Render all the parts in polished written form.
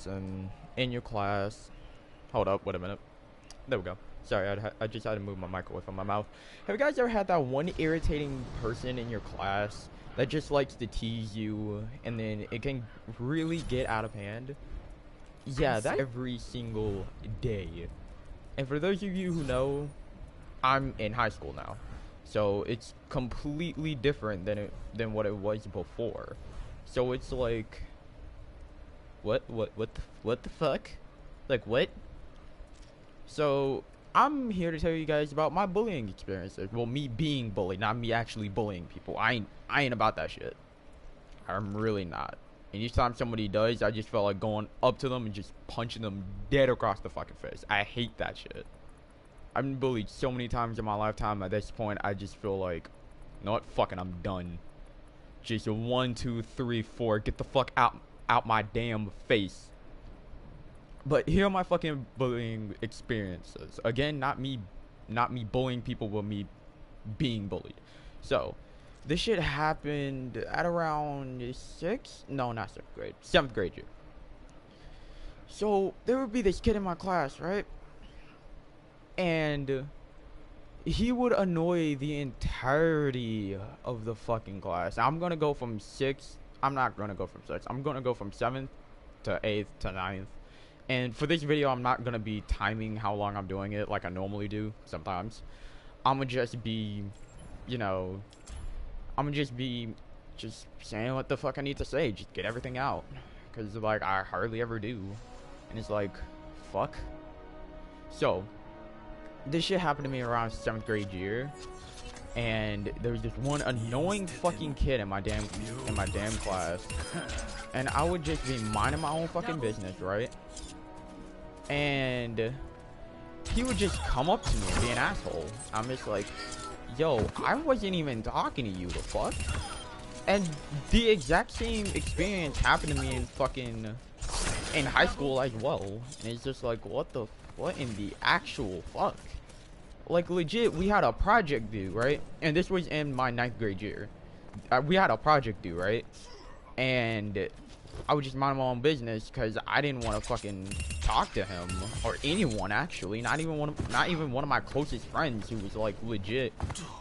person in your class. Hold up, wait a minute. There we go. Sorry, I just had to move my mic away from my mouth. Have you guys ever had that one irritating person in your class that just likes to tease you and then it can really get out of hand? Yeah, that every single day. And for those of you who know, I'm in high school now. So it's completely different than what it was before. So it's like what the fuck? Like what? So I'm here to tell you guys about my bullying experiences. Well, me being bullied, not me actually bullying people. I ain't about that shit. I'm really not. And each time somebody does, I just felt like going up to them and just punching them dead across the fucking face. I hate that shit. I've been bullied so many times in my lifetime. At this point, I just feel like, you know what? Fucking, I'm done. Just 1, 2, 3, 4. Get the fuck out my damn face. But here are my fucking bullying experiences. Again, not me bullying people, but me being bullied. So, this shit happened at around 6th? No, not 6th grade. 7th grade year. So, there would be this kid in my class, right? And he would annoy the entirety of the fucking class. I'm gonna go from 6th. I'm not gonna go from 6th. I'm gonna go from 7th to 8th to 9th. And for this video, I'm not gonna be timing how long I'm doing it like I normally do sometimes. I'm gonna just be, you know, just saying what the fuck I need to say. Just get everything out. Because, like, I hardly ever do. And it's like, fuck. So, this shit happened to me around 7th grade year. And there was this one annoying fucking kid in my damn class. And I would just be minding my own fucking business, right? And he would just come up to me and be an asshole. I'm just like, yo, I wasn't even talking to you, the fuck? And the exact same experience happened to me in high school as well. And it's just like, what in the actual fuck? Like, legit, we had a project due, right? And this was in my 9th grade year. We had a project due, right? And I would just mind my own business because I didn't want to fucking talk to him or anyone, actually. Not even one of my closest friends who was like legit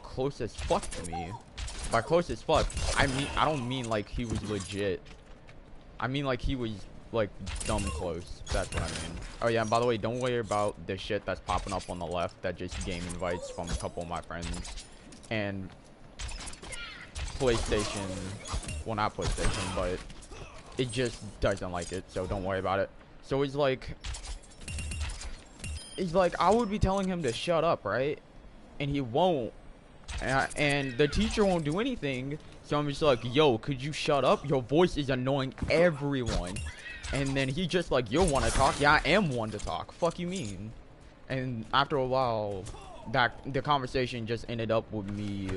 close as fuck to me. By close as fuck, I don't mean like he was legit. I mean like he was like dumb close. That's what I mean. Oh yeah, and by the way, don't worry about the shit that's popping up on the left. That just game invites from a couple of my friends and PlayStation. Well, not PlayStation, but it just doesn't like it, so don't worry about it. So it's like I would be telling him to shut up, right? And he won't. And the teacher won't do anything. So I'm just like, yo, could you shut up? Your voice is annoying everyone. And then he just like, you want to talk? Yeah, I am one to talk. Fuck you mean? And after a while, the conversation just ended up with me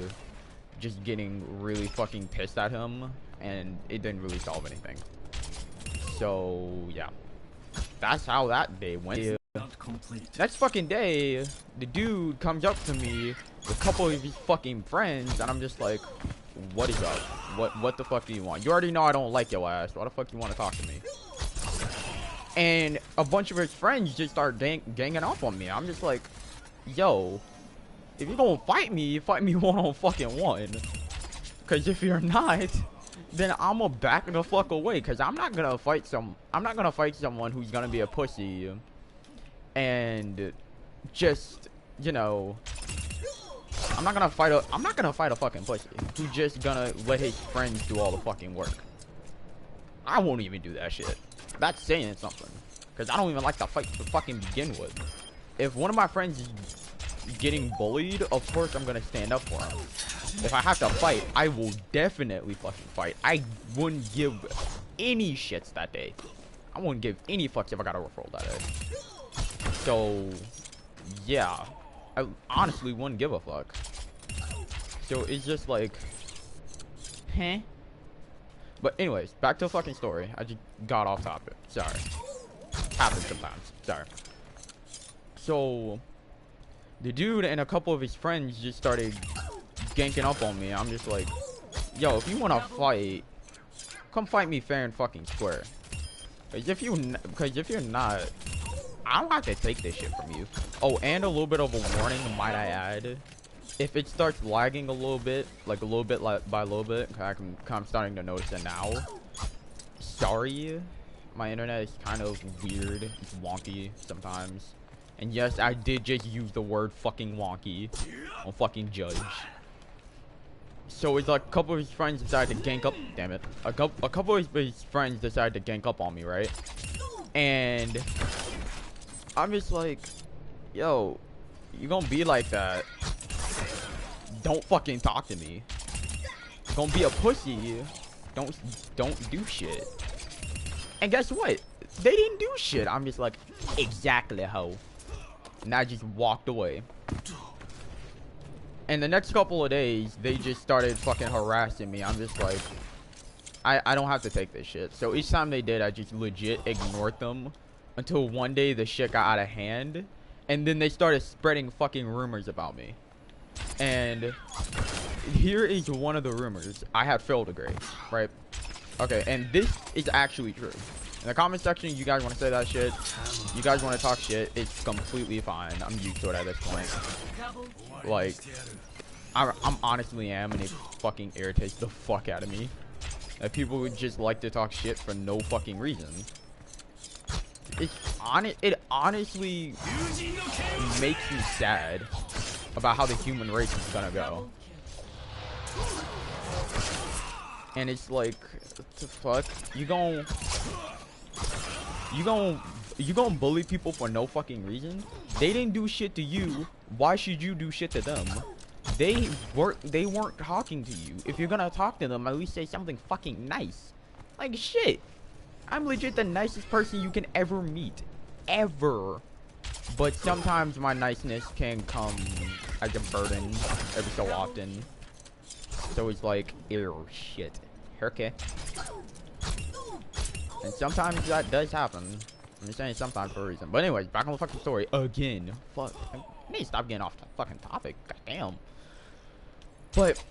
just getting really fucking pissed at him. And it didn't really solve anything. So yeah, that's how that day went. Next fucking day, the dude comes up to me with a couple of his fucking friends, and I'm just like, what is up? What the fuck do you want? You already know I don't like your ass. Why the fuck you want to talk to me? And a bunch of his friends just start ganging up on me. I'm just like, yo, if you're gonna fight me one on fucking one. Cause if you're not, then I'm gonna back the fuck away. Cause I'm not gonna fight someone who's gonna be a pussy and just, you know, I'm not gonna fight a fucking pussy who's just gonna let his friends do all the fucking work. I won't even do that shit. That's saying something. Cause I don't even like to fight to fucking begin with. If one of my friends is getting bullied, of course I'm gonna stand up for him. If I have to fight, I will definitely fucking fight. I wouldn't give any shits that day. I wouldn't give any fucks if I got a referral that day. So, yeah. I honestly wouldn't give a fuck. So, it's just like, huh? But anyways, back to the fucking story. I just got off topic. Sorry. Happens sometimes. Sorry. So, the dude and a couple of his friends just started ganking up on me. I'm just like, yo, if you want to fight, come fight me fair and fucking square. Because if you're not, I don't have to take this shit from you. Oh, and a little bit of a warning, might I add. If it starts lagging a little bit by a little bit, I'm starting to notice it now. Sorry, my internet is kind of weird. It's wonky sometimes. And yes, I did just use the word fucking wonky on fucking Judge. So it's like a couple of his friends decided to gank up. Damn it! A couple of his friends decided to gank up on me, right? And I'm just like, yo, you gonna be like that? Don't fucking talk to me. Gonna be a pussy. Don't do shit. And guess what? They didn't do shit. I'm just like, exactly ho. And I just walked away. And the next couple of days, they just started fucking harassing me. I'm just like, I don't have to take this shit. So each time they did, I just legit ignored them until one day the shit got out of hand. And then they started spreading fucking rumors about me. And here is one of the rumors. I had failed a grade, right? Okay, and this is actually true. In the comment section, you guys want to say that shit. You guys want to talk shit. It's completely fine. I'm used to it at this point. Like, I'm honestly am, and it fucking irritates the fuck out of me that people would just like to talk shit for no fucking reason. It honestly makes me sad about how the human race is gonna go. And it's like, what the fuck? You gon' bully people for no fucking reason? They didn't do shit to you. Why should you do shit to them? They weren't talking to you. If you're gonna talk to them, at least say something fucking nice. Like shit. I'm legit the nicest person you can ever meet. Ever. But sometimes my niceness can come as a burden every so often. So it's like, ew, shit. Okay. And sometimes that does happen. I'm just saying sometimes for a reason. But anyways, back on the fucking story again. Fuck. I need to stop getting off the fucking topic. God damn. But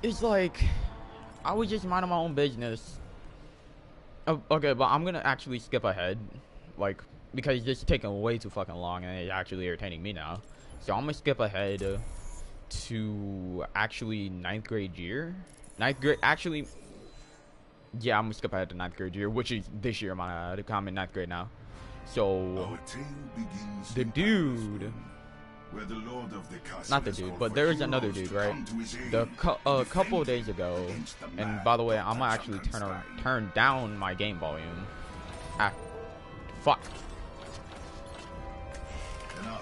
it's like, I was just minding my own business. Oh, okay, but I'm gonna actually skip ahead. Like, because it's just taking way too fucking long and it's actually irritating me now. So I'm gonna skip ahead to actually 9th grade year. 9th grade, actually, yeah, I'm gonna skip ahead to 9th grade year, which is this year. I'm in 9th grade now. So the dude, not the dude, but there is another dude, right? A couple of days ago, and by the way, I'm gonna actually turn down my game volume. Ah, fuck.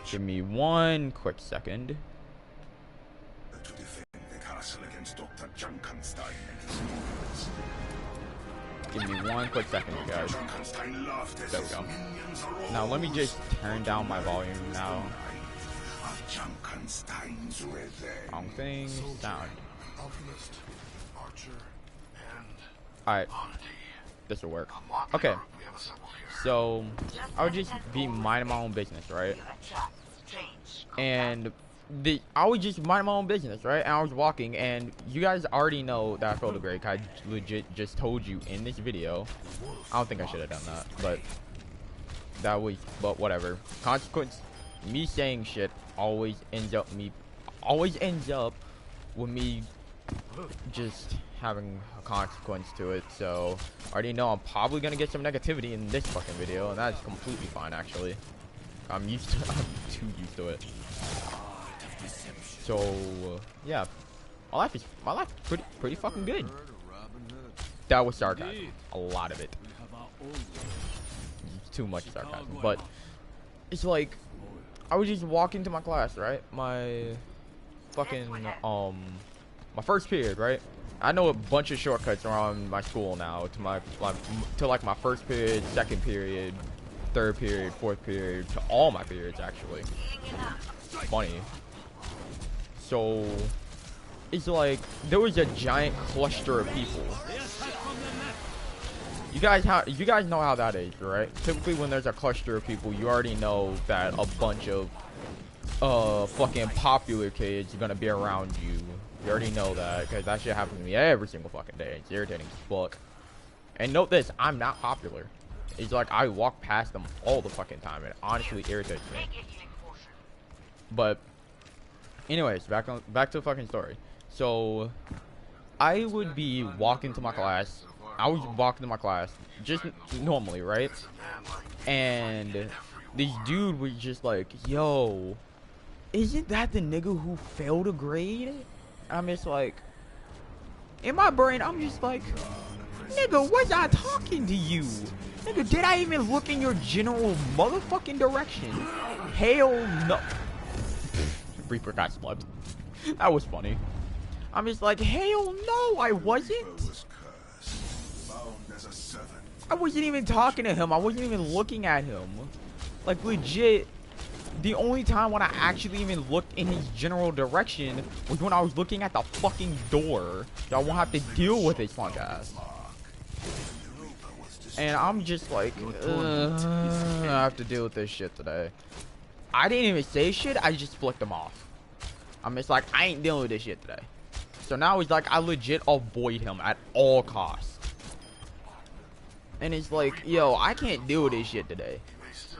Give me one quick second. Give me one quick second, you guys. There we go. Now let me just turn down my volume now. Wrong thing. Down. Alright. This will work. Okay. So, I would just be minding my own business, right? And I was just minding my own business, right? And I was walking, and you guys already know that I failed a grade. I legit just told you in this video. I don't think I should have done that, but whatever. Consequence, me saying shit always ends up with me just having a consequence to it. So I already know I'm probably gonna get some negativity in this fucking video, and that's completely fine actually. I'm too used to it. So yeah, my life is pretty fucking good. That was sarcasm, a lot of it. Too much sarcasm, but it's like I was just walking to my class, right? My fucking my first period, right? I know a bunch of shortcuts around my school now to like my first period, second period, third period, fourth period, to all my periods actually. Funny. So it's like there was a giant cluster of people. You guys know how that is, right? Typically when there's a cluster of people, you already know that a bunch of fucking popular kids are gonna be around you. You already know that, because that shit happens to me every single fucking day. It's irritating as fuck. And note this, I'm not popular. It's like I walk past them all the fucking time. It honestly irritates me. But anyways, back to the fucking story. So I would be walking to my class. I was walking to my class just normally, right? And this dude was just like, yo, isn't that the nigga who failed a grade? I'm just like, in my brain, I'm just like, nigga, was I talking to you? Nigga, did I even look in your general motherfucking direction? Hell no. Reaper got slugged. That was funny. I'm just like, hell no, I wasn't. I wasn't even talking to him. I wasn't even looking at him. Like, legit, the only time when I actually even looked in his general direction was when I was looking at the fucking door. Y'all won't have to deal with his punk ass. And I'm just like, I have to deal with this shit today. I didn't even say shit. I just flicked him off. I'm just like, I ain't dealing with this shit today. So now it's like, I legit avoid him at all costs. And it's like, yo, I can't deal with this shit today.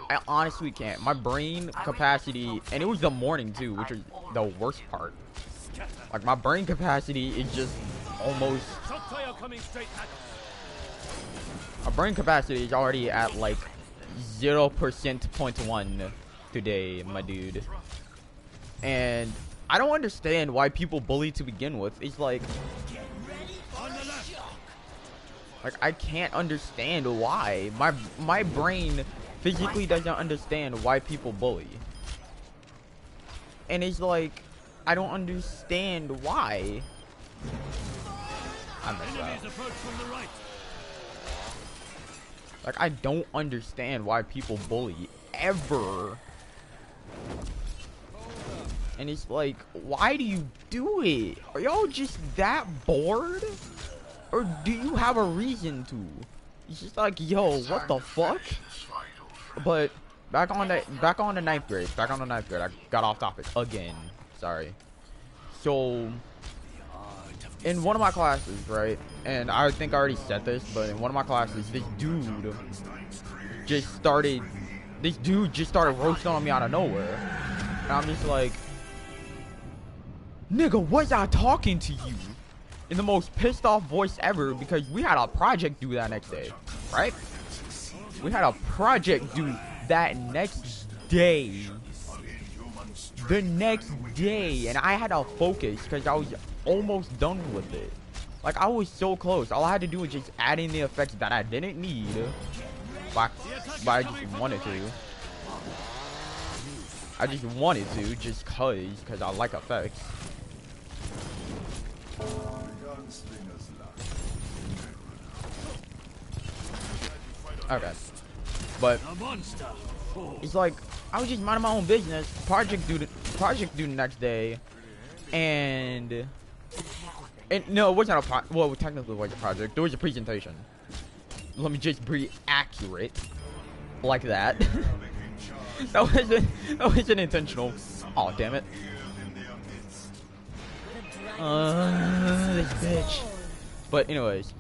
I honestly can't. My brain capacity, and it was the morning too, which is the worst part. Like, my brain capacity is just almost... My brain capacity is already at like 0.1 today, my dude. And I don't understand why people bully to begin with. It's like I can't understand why. My brain physically doesn't understand why people bully. And it's like, I don't understand why. I messed up. Like, I don't understand why people bully ever. And it's like, why do you do it? Are y'all just that bored? Or do you have a reason to? It's just like, yo, what the fuck? But back on the ninth grade. I got off topic again. Sorry. So in one of my classes, right? And I think I already said this, but in one of my classes, this dude just started roasting on me out of nowhere. And I'm just like, nigga, was I talking to you? In the most pissed off voice ever, because we had a project due that next day, right? We had a project due that next day. The next day, and I had to focus because I was almost done with it. Like, I was so close. All I had to do was just add in the effects that I didn't need, but I just wanted to. I just wanted to, just cause I like effects. Okay, but it's like I was just minding my own business. Project due the next day, and no, it wasn't a well, technically it was a project. There was a presentation. Let me just be accurate, like that. that wasn't intentional. Oh, damn it. This bitch. But anyways,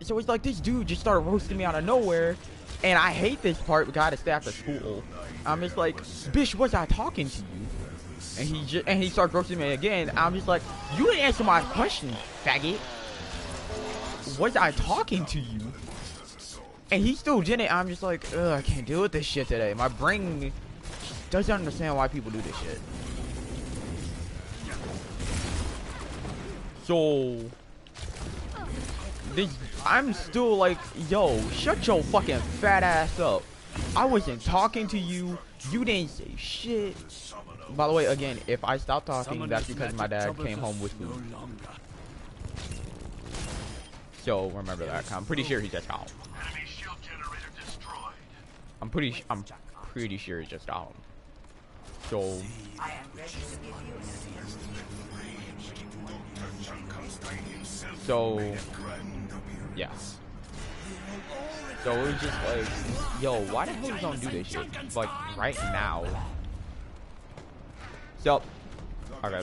so it's like this dude just started roasting me out of nowhere, and I hate this part because I had to stay after school. I'm just like, bitch, was I talking to you? And he starts roasting me again. I'm just like, you didn't answer my question, faggot. Was I talking to you? And he still didn't. I'm just like, ugh, I can't deal with this shit today. My brain doesn't understand why people do this shit. So I'm still like, yo, shut your fucking fat ass up. I wasn't talking to you. You didn't say shit. By the way, again, if I stop talking, that's because my dad came home with food. So remember that. I'm pretty sure he just got home. I'm pretty sure he just got home. So yeah. So it was just like, yo, why the hell you don't do this shit? Like, right now. So, okay.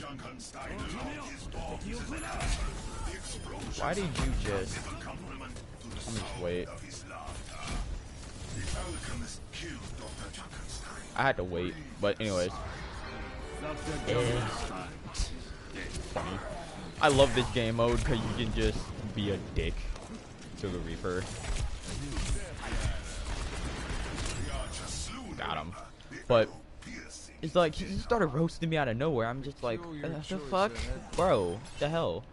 Why did you just... Let me just wait. I had to wait, but anyways. Funny. I love this game mode because you can just be a dick to the Reaper. Got him. But it's like he started roasting me out of nowhere. I'm just like, the fuck, bro? The hell?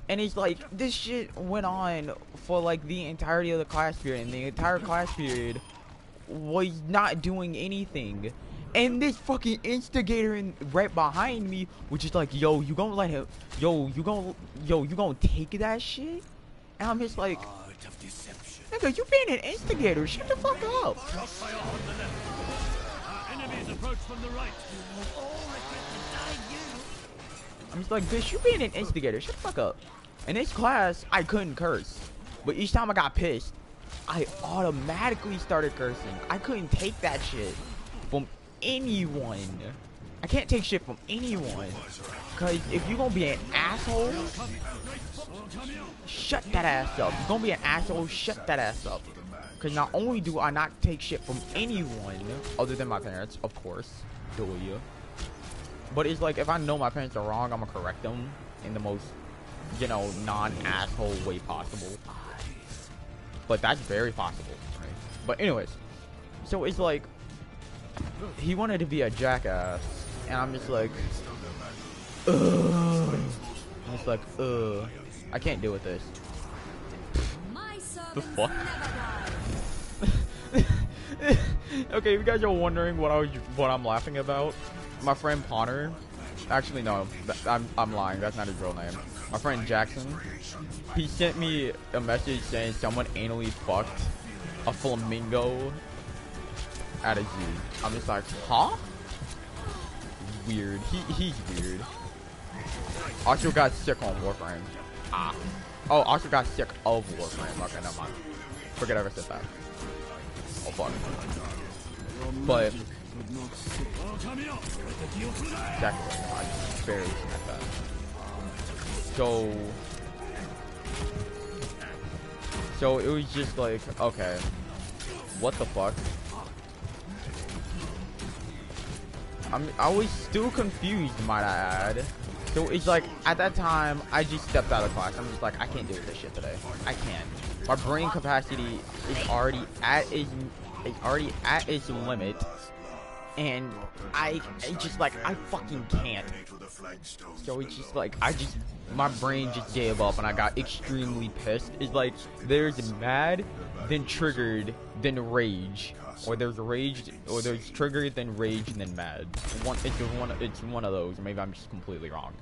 And it's like this shit went on for like the entirety of the class period, and the entire class period was not doing anything. And this fucking instigator right behind me was just like, yo, you gonna let him, you gonna take that shit? And I'm just like, nigga, you being an instigator, shut the fuck up. I'm just like, bitch, you being an instigator, shut the fuck up. In this class, I couldn't curse, but each time I got pissed, I automatically started cursing. I couldn't take that shit from anyone. I can't take shit from anyone. Cause if you gonna be an asshole, shut that ass up. If you're gonna be an asshole, shut that ass up. Cause not only do I not take shit from anyone other than my parents, of course, do you? But it's like if I know my parents are wrong, I'm gonna correct them in the most, you know, non-asshole way possible. But that's very possible, right? But anyways, so it's like he wanted to be a jackass, and I'm just like, ugh. I'm just like, ugh. I can't deal with this. The fuck? Okay, if you guys are wondering what I'm laughing about, my friend Connor. Actually, no, I'm lying. That's not his real name. My friend Jackson. He sent me a message saying someone anally fucked a flamingo at a zoo. I'm just like, huh? Weird. He's weird. Also got sick on Warframe. Ah. Oh, also got sick of Warframe. Okay, never mind. Forget I ever said that. Oh fuck. But exactly. I barely snapped that. So it was just like, okay, what the fuck? I was still confused, might I add. So it's like, at that time, I just stepped out of class. I'm just like, I can't deal with this shit today. I can't. My brain capacity is already at its limit, and I just like, I fucking can't. So it's just like, my brain just gave up, and I got extremely pissed. It's like, there's mad, then triggered, then rage. Or there's rage, or there's triggered, then rage, and then mad. It's one of those. Maybe I'm just completely wrong.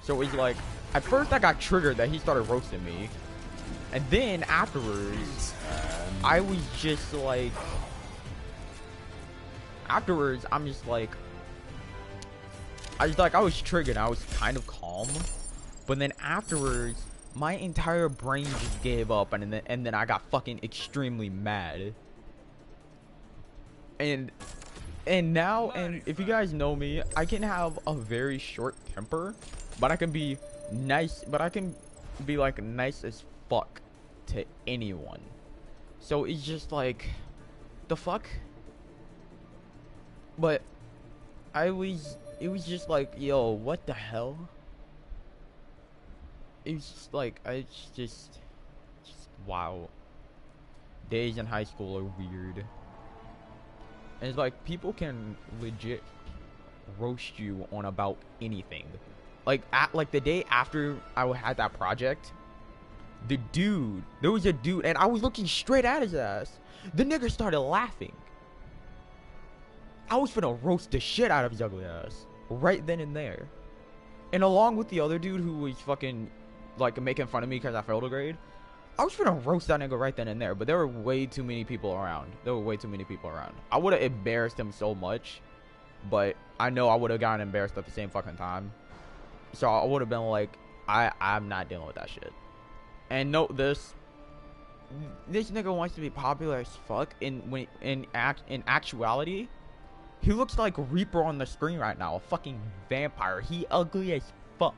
So it's like, at first I got triggered that he started roasting me, and then afterwards, I was just like, I was triggered. I was kind of calm, but then afterwards, my entire brain just gave up, and then I got fucking extremely mad. And now, and if you guys know me, I can have a very short temper, but I can be nice, but I can be like nice as fuck to anyone. So it's just like, the fuck? But it was just like, yo, what the hell? It was just like, it's just wow. Days in high school are weird. And it's like, people can legit roast you on about anything. Like, the day after I had that project, there was a dude, and I was looking straight at his ass. The nigga started laughing. I was finna roast the shit out of his ugly ass right then and there. And along with the other dude who was fucking, like, making fun of me because I failed a grade, I was finna roast that nigga right then and there, but there were way too many people around. I would have embarrassed him so much, but I know I would have gotten embarrassed at the same fucking time. So I would have been like, I'm not dealing with that shit. And note this nigga wants to be popular as fuck, in actuality, he looks like Reaper on the screen right now, a fucking vampire. He ugly as fuck.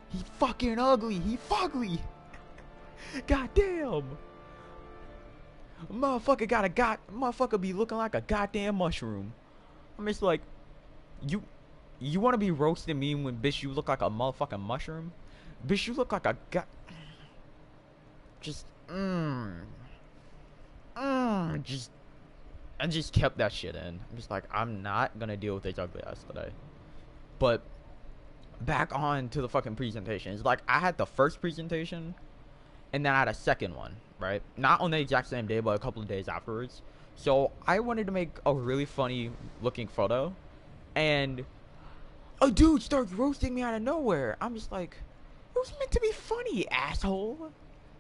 He fucking ugly. He fugly. God damn. Motherfucker be looking like a goddamn mushroom. I'm just like, you want to be roasting me when, bitch, you look like a motherfucking mushroom? Bitch, you look like a just, just, I just kept that shit in. I'm just like, I'm not gonna deal with this ugly ass today. But back on to the fucking presentation. It's like I had the first presentation, and then I had a second one, right? Not on the exact same day, but a couple of days afterwards. So I wanted to make a really funny looking photo, and a dude starts roasting me out of nowhere. I'm just like, it was meant to be funny, asshole.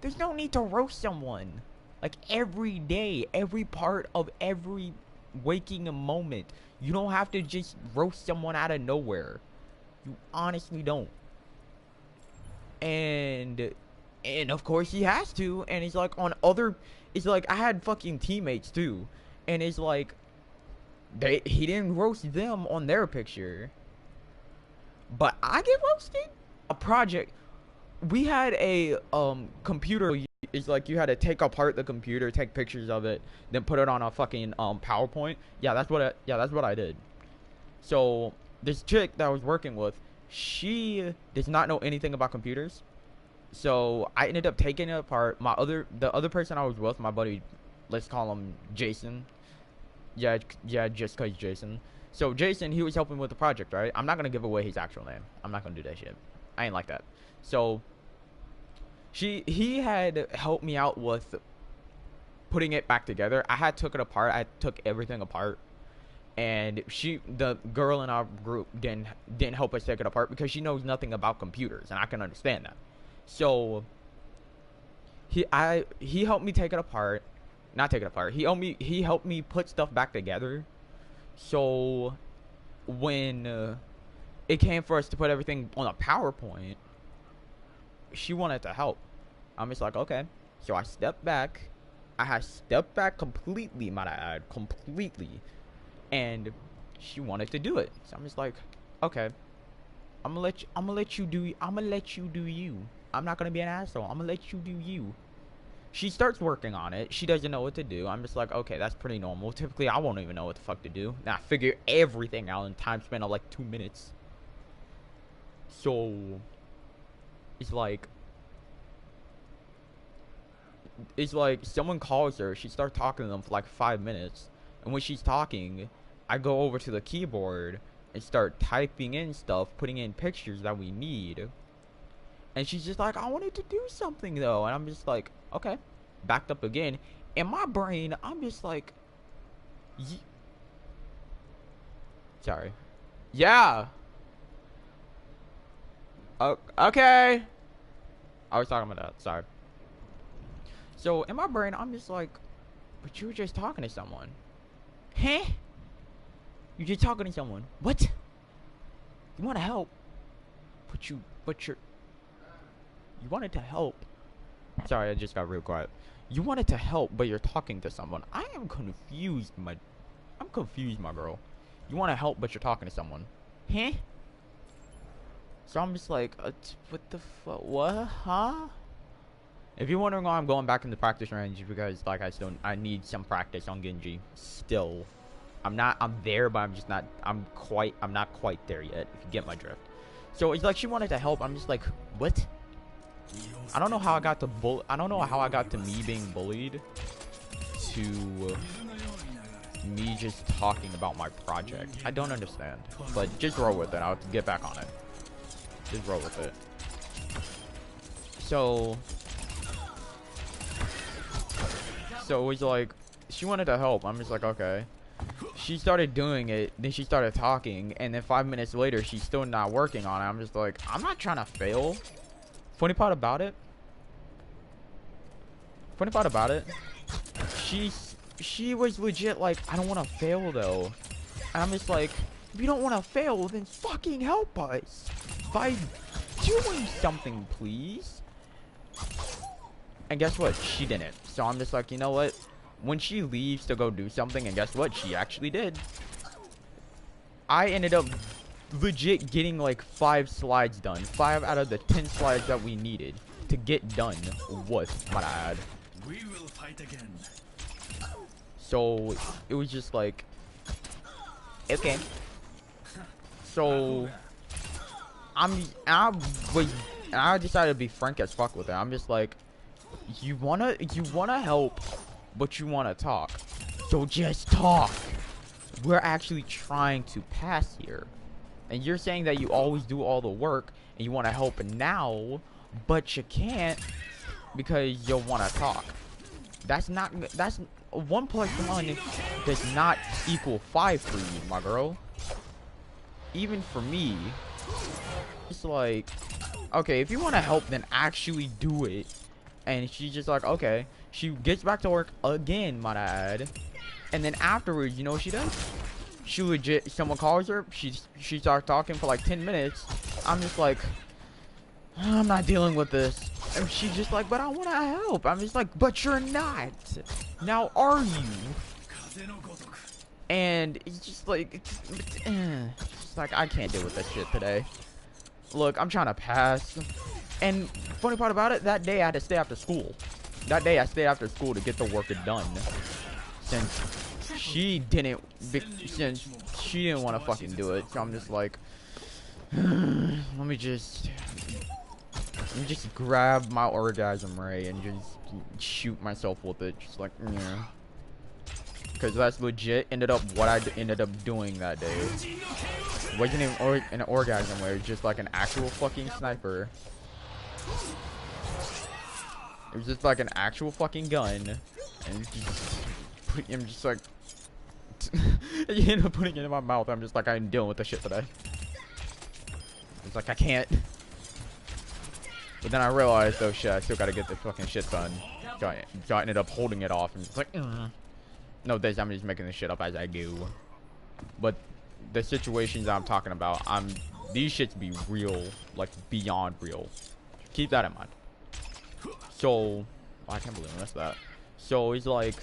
There's no need to roast someone. Like, every day, every part of every waking moment. You don't have to just roast someone out of nowhere. You honestly don't. And of course he has to. And it's like on other, it's like I had fucking teammates too. And it's like, he didn't roast them on their picture. But I get roasted? A project. We had a computer. It's like you had to take apart the computer, take pictures of it, then put it on a fucking PowerPoint. Yeah, that's what I did. So this chick that I was working with, she does not know anything about computers. So I ended up taking it apart. The other person I was with, my buddy, let's call him Jason. Yeah, just cause Jason. So Jason, he was helping with the project, right? I'm not gonna give away his actual name. I'm not gonna do that shit. I ain't like that. So he had helped me out with putting it back together. I had took it apart. I took everything apart, and the girl in our group didn't help us take it apart because she knows nothing about computers, and I can understand that. So he helped me take it apart. Not take it apart. He helped me put stuff back together. So when it came for us to put everything on a PowerPoint, she wanted to help. I'm just like, okay. So I stepped back. I had stepped back completely, might I add, completely. And she wanted to do it. So I'm just like, okay. I'm gonna let you do you. I'm not gonna be an asshole. I'm gonna let you do you. She starts working on it. She doesn't know what to do. I'm just like, okay, that's pretty normal. Typically, I won't even know what the fuck to do. And I figure everything out in time span of like 2 minutes. So it's like someone calls her. She starts talking to them for like 5 minutes. And when she's talking, I go over to the keyboard and start typing in stuff, putting in pictures that we need. And she's just like, I wanted to do something though. And I'm just like, okay. Backed up again. In my brain, I'm just like, sorry. Yeah. Okay. I was talking about that. Sorry. So in my brain, I'm just like, but you were just talking to someone. Huh? You're just talking to someone. What? You want to help? You wanted to help. Sorry, I just got real quiet. You wanted to help, but you're talking to someone. I am confused, my girl. You want to help, but you're talking to someone. Huh? So I'm just like, what the fuck? What? Huh? If you're wondering why I'm going back in the practice range, because like I need some practice on Genji. Still, I'm there, but I'm not quite there yet. If you get my drift. So it's like she wanted to help. I'm just like, what? I don't know how I got to me being bullied to me just talking about my project. I don't understand. But just roll with it. I'll get back on it. Just roll with it. So it was like she wanted to help. I'm just like, okay. She started doing it, then she started talking, and then 5 minutes later she's still not working on it. I'm just like, I'm not trying to fail. Funny part about it, she was legit like, I don't want to fail though. And I'm just like, if you don't want to fail, then fucking help us by doing something, please. And guess what? She didn't. So I'm just like, you know what? When she leaves to go do something, and guess what? She actually did. I ended up legit getting like 5 slides done. 5 out of the 10 slides that we needed to get done with, might I add. We will fight again. So it was just like, okay. So I decided to be frank as fuck with her. I'm just like, you wanna help, but you wanna talk. So just talk. We're actually trying to pass here. And you're saying that you always do all the work and you want to help now, but you can't because you want to talk. That's 1 + 1 does not equal 5 for you, my girl. Even for me, it's like, okay, if you want to help, then actually do it. And she's just like, okay. She gets back to work again, might I add. And then afterwards, you know what she does? She legit, someone calls her, she starts talking for like 10 minutes. I'm just like, I'm not dealing with this. And she's just like, but I want to help. I'm just like, but you're not. Now are you? And it's just like, it's like, I can't deal with that shit today. Look, I'm trying to pass. And funny part about it, that day I had to stay after school. That day I stayed after school to get the work done. Since she didn't want to fucking do it, so I'm just like, let me just grab my orgasm ray and just shoot myself with it, just like, yeah. Because that's legit what I ended up doing that day. It wasn't even an orgasm ray, it was just like an actual fucking sniper. It was just like an actual fucking gun, and I'm just like, you end up putting it in my mouth. I'm just like, I'm dealing with this shit today. It's like, I can't. But then I realized, oh shit, I still gotta get this fucking shit done. So I ended up holding it off and it's like, no, I'm just making this shit up as I go. But the situations I'm talking about, these shits be real, like beyond real. Keep that in mind. So, I can't believe I missed that. So it's like,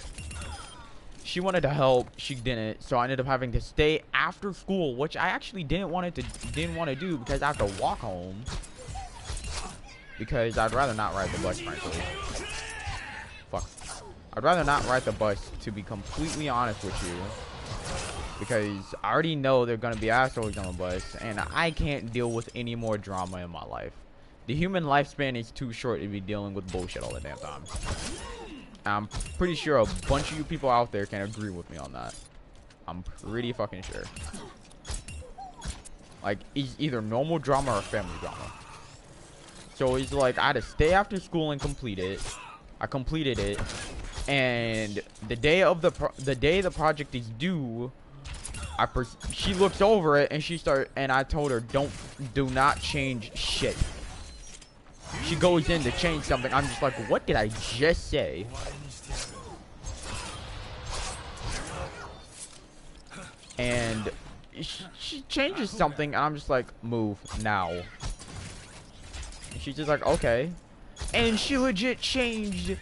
she wanted to help, she didn't, so I ended up having to stay after school, which I actually didn't want to do because I have to walk home. Because I'd rather not ride the bus, frankly. Fuck. I'd rather not ride the bus, to be completely honest with you. Because I already know they're gonna be assholes on the bus, and I can't deal with any more drama in my life. The human lifespan is too short to be dealing with bullshit all the damn time. I'm pretty sure a bunch of you people out there can agree with me on that. I'm pretty fucking sure. Like, it's either normal drama or family drama. So it's like, I had to stay after school and complete it. I completed it. And the day the project is due, she looks over it and I told her, do not change shit. She goes in to change something. I'm just like, what did I just say? And she changes something, and I'm just like, move now. And she's just like, okay. And she legit changed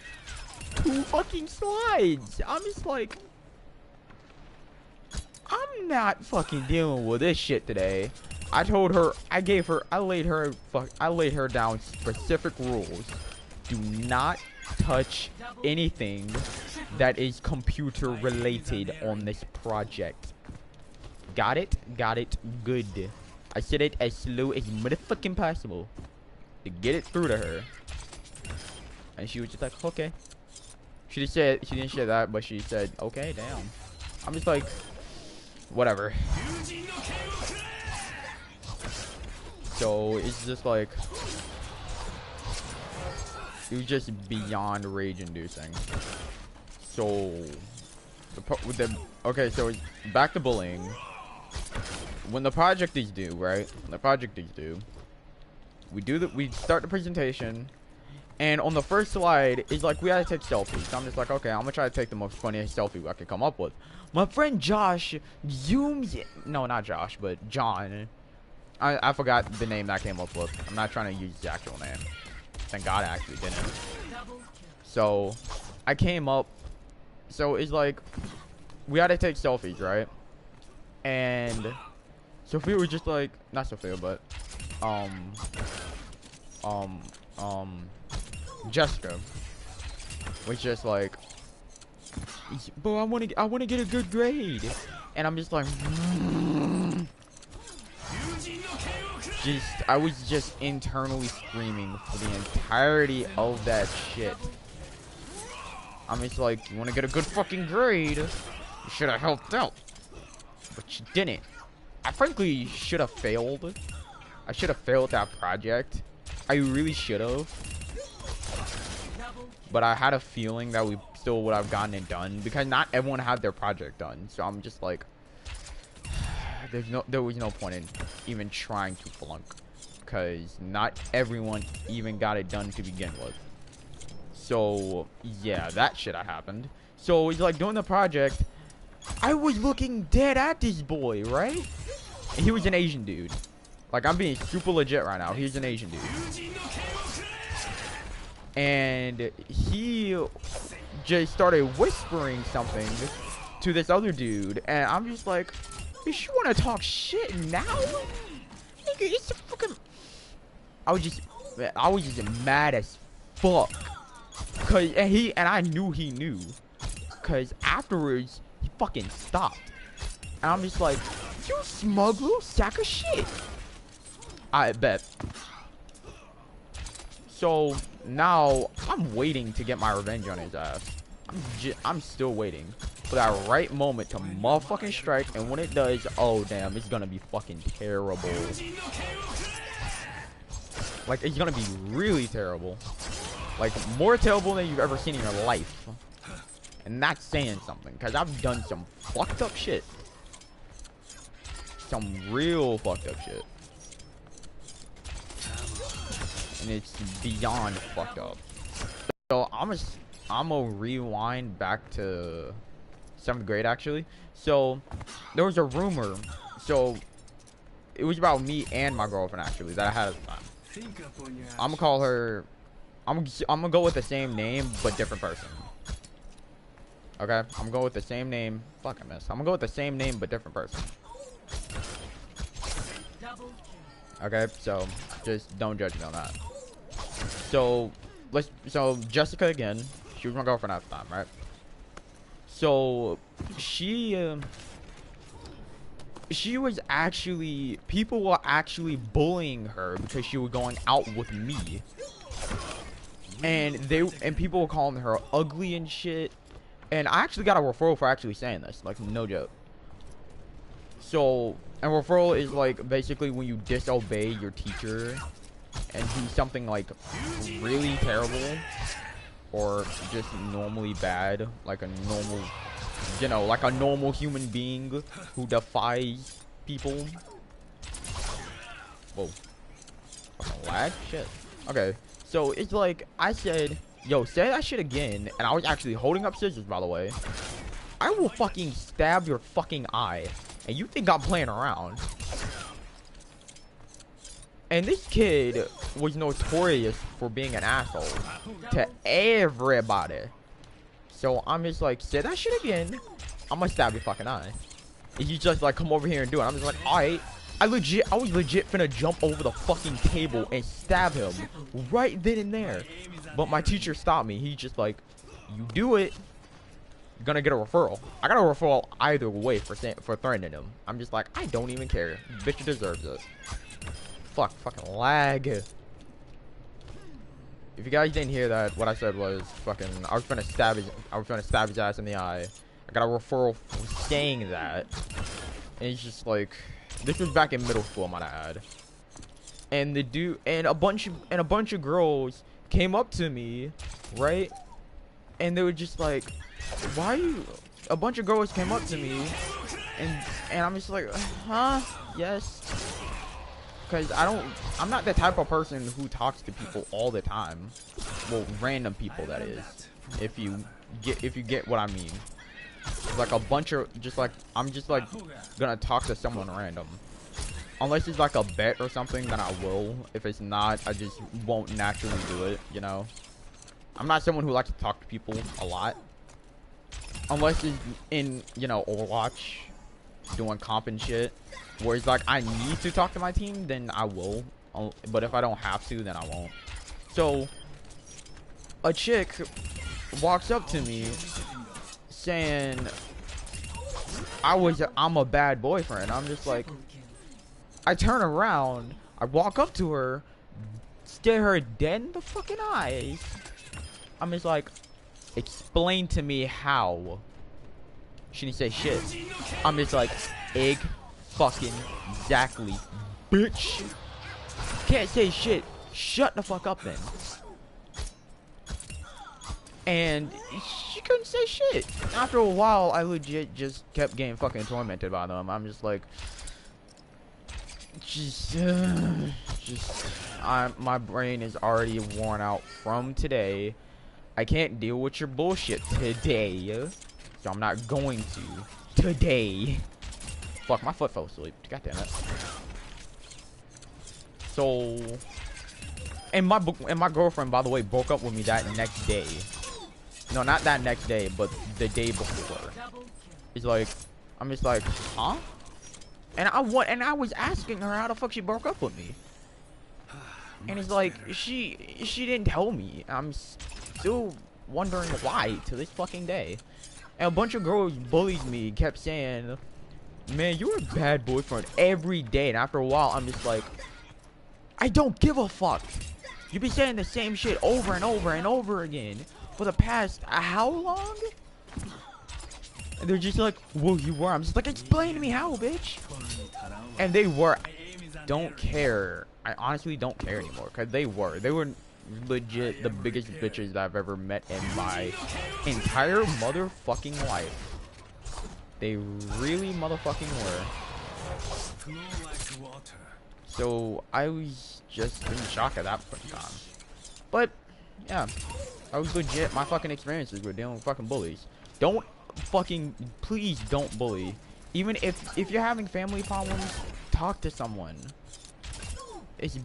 2 fucking slides. I'm just like, I'm not fucking dealing with this shit today. I told her, I laid her down specific rules. Do not touch anything that is computer related on this project. Got it? Got it. Good. I said it as slow as motherfucking possible to get it through to her. And she was just like, okay. She didn't say that, but she said, okay, damn. I'm just like, whatever. So it's just like, it was just beyond rage inducing. So okay, so back to bullying. When the project is due, right? When the project is due, we start the presentation, and on the first slide is like, we gotta take selfies. So I'm just like, okay, I'm gonna try to take the most funniest selfie I can come up with. My friend Josh zooms in. No, not Josh, but John. I forgot the name that I came up with. I'm not trying to use the actual name. Thank God I actually didn't. So I came up. So it's like, we had to take selfies, right? And Sophia was just like, not Sophia, but Jessica was just like, but I wanna get a good grade. And I'm just like, I was just internally screaming for the entirety of that shit. I'm just like, you wanna get a good fucking grade? You should have helped out. But you didn't. I frankly should have failed. I should have failed that project. I really should have. But I had a feeling that we still would have gotten it done because not everyone had their project done. So I'm just like, there was no point in even trying to flunk because not everyone even got it done to begin with. So yeah, that shit happened. So he's like doing the project. I was looking dead at this boy, right? And he was an Asian dude. Like, I'm being super legit right now. He's an Asian dude. And he just started whispering something to this other dude. And I'm just like, you want to talk shit now? Nigga, it's a fucking... I was just mad as fuck. And I knew he knew. Because afterwards, he fucking stopped. And I'm just like, you smug little sack of shit. I bet. So now I'm waiting to get my revenge on his ass. I'm still waiting for that right moment to motherfucking strike. And when it does, oh damn, it's gonna be fucking terrible. Like, it's gonna be really terrible. Like, more terrible than you've ever seen in your life. And that's saying something, because I've done some fucked up shit. Some real fucked up shit. And it's beyond fucked up. So I'm gonna rewind back to 7th grade actually. So there was a rumor. So it was about me and my girlfriend actually that I had at the time. I'm gonna call her. I'm gonna go with the same name but different person. Okay, I'm gonna go with the same name. Fuck, I missed. I'm gonna go with the same name but different person. Okay, so just don't judge me on that. So Jessica again. She was my girlfriend at the time, right? So she was actually, people were actually bullying her because she was going out with me, and people were calling her ugly and shit. And I actually got a referral for actually saying this, like, no joke. So, and referral is like basically when you disobey your teacher and do something like really terrible or just normally bad, like a normal, you know, like a normal human being who defies people. Whoa. Fucking lag? Shit. Okay. So it's like I said, yo, say that shit again, and I was actually holding up scissors, by the way. I will fucking stab your fucking eye. And you think I'm playing around. And this kid was notorious for being an asshole to everybody. So I'm just like, say that shit again, I'm gonna stab your fucking eye. And you just like come over here and do it. I'm just like, alright. I was legit finna jump over the fucking table and stab him right then and there. But my teacher stopped me. He's just like, you do it, you're gonna get a referral. I got a referral either way for threatening him. I'm just like, I don't even care. Bitch deserves it. Fucking lag. If you guys didn't hear that, what I said was fucking, I was trying to stab his ass in the eye. I got a referral for saying that. And it's just like, this was back in middle school, I might add. And the dude and a bunch of girls came up to me, right? And they were just like, why are you, a bunch of girls came up to me and I'm just like, huh? Yes. Because I'm not the type of person who talks to people all the time. Well, random people, that is. If you get what I mean. Like a bunch of, I'm just like gonna talk to someone random. Unless it's like a bet or something, then I will. If it's not, I just won't naturally do it, you know? I'm not someone who likes to talk to people a lot. Unless it's in, you know, Overwatch, doing comp and shit. Where it's like, I need to talk to my team, then I will. But if I don't have to, then I won't. So, a chick walks up to me, saying I'm a bad boyfriend. I'm just like, I turn around, I walk up to her, stare her dead in the fucking eyes. I'm just like, explain to me how. She didn't say shit. I'm just like, egg fucking exactly, bitch. Can't say shit. Shut the fuck up then. And she couldn't say shit. After a while, I legit just kept getting fucking tormented by them. I'm just like, my brain is already worn out from today. I can't deal with your bullshit today, so I'm not going to today. Fuck, my foot fell asleep. God damn it. So, and my girlfriend, by the way, broke up with me that next day. No, not that next day, but the day before. It's like, I'm just like, huh? And I was asking her how the fuck she broke up with me. And it's like, she didn't tell me. I'm still wondering why to this fucking day. And a bunch of girls bullied me, kept saying, man, you're a bad boyfriend every day. And after a while, I'm just like, I don't give a fuck. You be saying the same shit over and over and over again for the past how long? And they're just like, well, you were. I'm just like, explain to me how, bitch. And they were. Don't care. I honestly don't care anymore, because they were legit the biggest bitches that I've ever met in my entire motherfucking life. They really motherfucking were. So I was just in shock at that point in time. But yeah, I was legit. My fucking experiences were dealing with fucking bullies. Don't fucking, please don't bully. Even if you're having family problems, talk to someone. It's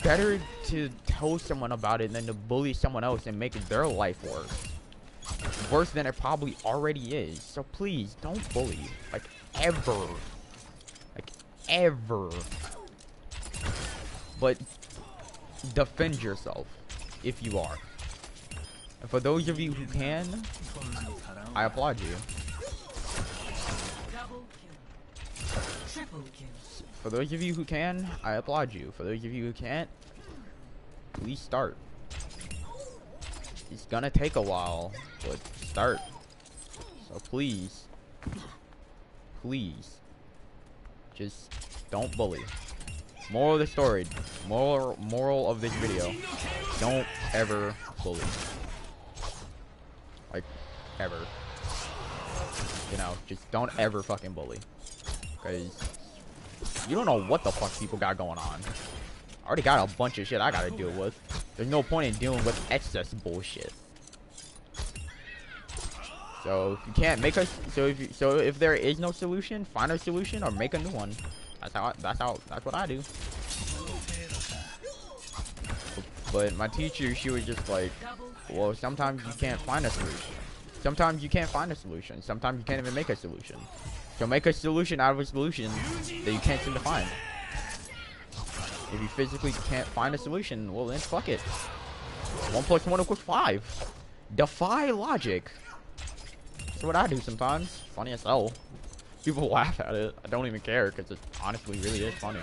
better to tell someone about it than to bully someone else and make their life worse. Worse than it probably already is. So please, don't bully. Like, ever. Like, ever. But defend yourself if you are. And for those of you who can, I applaud you. For those of you who can, I applaud you. For those of you who can't, please start. It's gonna take a while, but start. So please, just don't bully. Moral of the story, moral of this video, don't ever bully. Like, ever. You know, just don't ever fucking bully. Because you don't know what the fuck people got going on. I already got a bunch of shit I gotta deal with. There's no point in dealing with excess bullshit. So if you can't make if there is no solution, find a solution or make a new one. That's what I do. But my teacher, she was just like, well, sometimes you can't find a solution. Sometimes you can't find a solution. Sometimes you can't even make a solution. So make a solution out of a solution that you can't seem to find. If you physically can't find a solution, well then fuck it. 1 + 1 = 5. Defy logic. That's what I do sometimes. Funny as hell. People laugh at it. I don't even care because it honestly really is funny.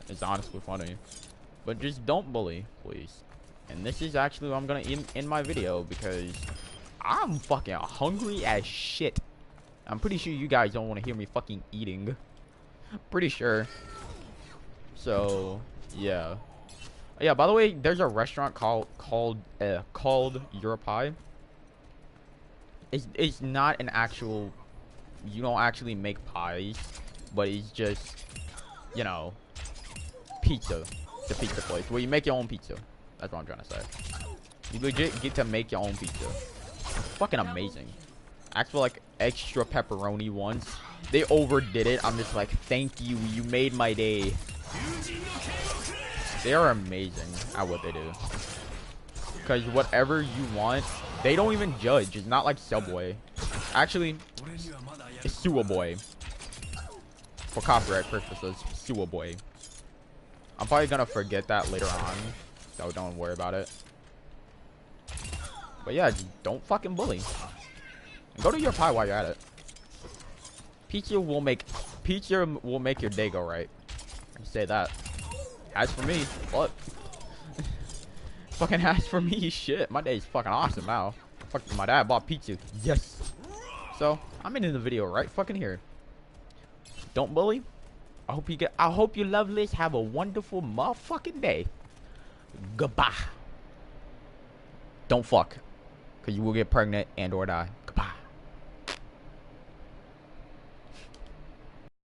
It's honestly funny. But just don't bully, please. And this is actually what I'm gonna end my video, because I'm fucking hungry as shit. I'm pretty sure you guys don't want to hear me fucking eating. Pretty sure. So yeah. Yeah, by the way, there's a restaurant called Europie. It's not an actual, you don't actually make pies, but it's just, you know, pizza. It's a pizza place where you make your own pizza. That's what I'm trying to say. You legit get to make your own pizza. It's fucking amazing. Ask for like extra pepperoni once. They overdid it. I'm just like, thank you. You made my day. They are amazing at what they do. Because whatever you want, they don't even judge. It's not like Subway. Actually, it's Suaboy. For copyright purposes, Suaboy. I'm probably gonna forget that later on, so don't worry about it. But yeah, just don't fucking bully. And go to your pie while you're at it. Pizza will make your day go right. I can say that. As for me, what? Fucking as for me, shit. My day's fucking awesome now. Fuck, my dad bought pizza. Yes. So I'm in the video right fucking here. Don't bully. I hope you lovelies have a wonderful motherfucking day. Goodbye. Don't fuck, cause you will get pregnant and or die.